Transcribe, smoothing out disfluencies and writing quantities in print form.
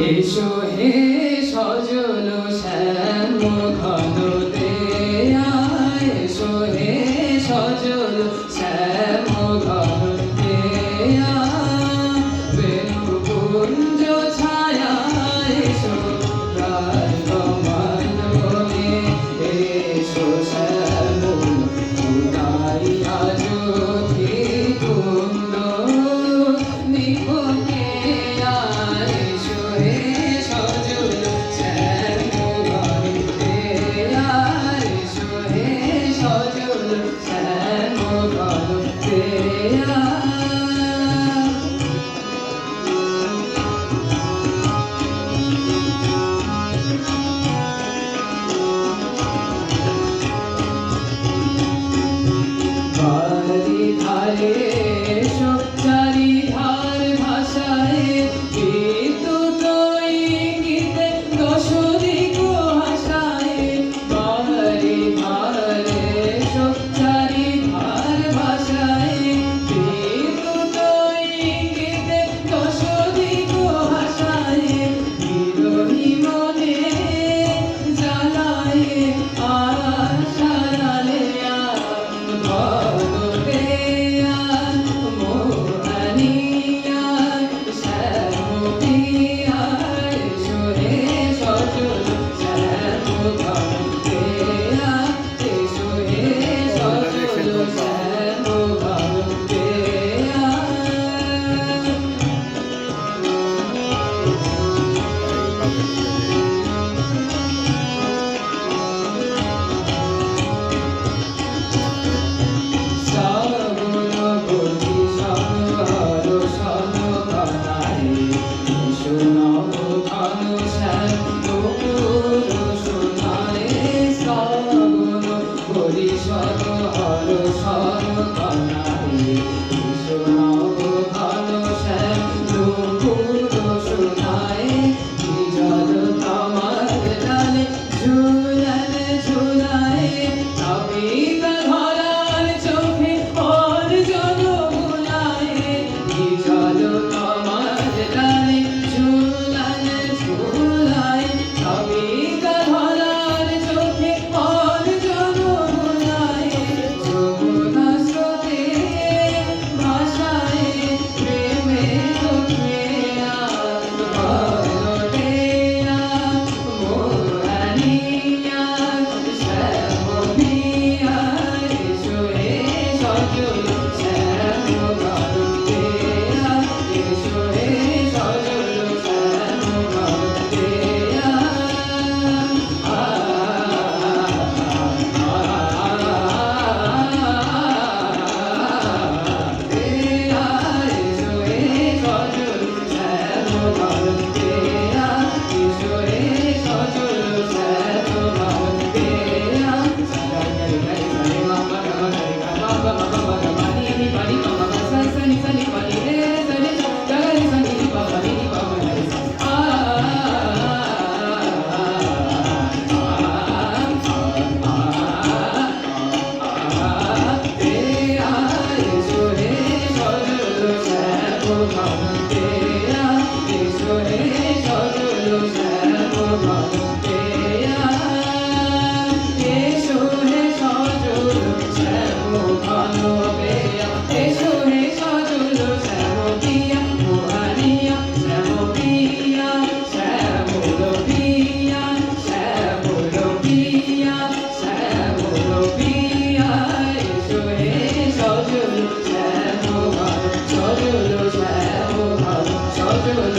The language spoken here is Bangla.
এসো হে সজল শ্যাম ঘনতে এসো হে সজল শ্যাম ঘনতে বেণু কুঞ্জ ছায়া এসো প্রায় কমল বনে এসো শ্যাম উদাইয়া জ্যোতি কুন্দ নিপকে এসো হে সজল শ্যাম ঘনতে এসো হে সজল শ্যাম ঘনতে বারি ধারে চারি ধার ভাষায় বিদ্যুৎ ইঙ্গিতে দশ দিক হাসায় বারি ধারে চারি ধার ভাষায় বিদ্যুৎ ইঙ্গিতে দশ দিক হাসায় বিরোহী মনে জ্বালায় আশারালে Sure.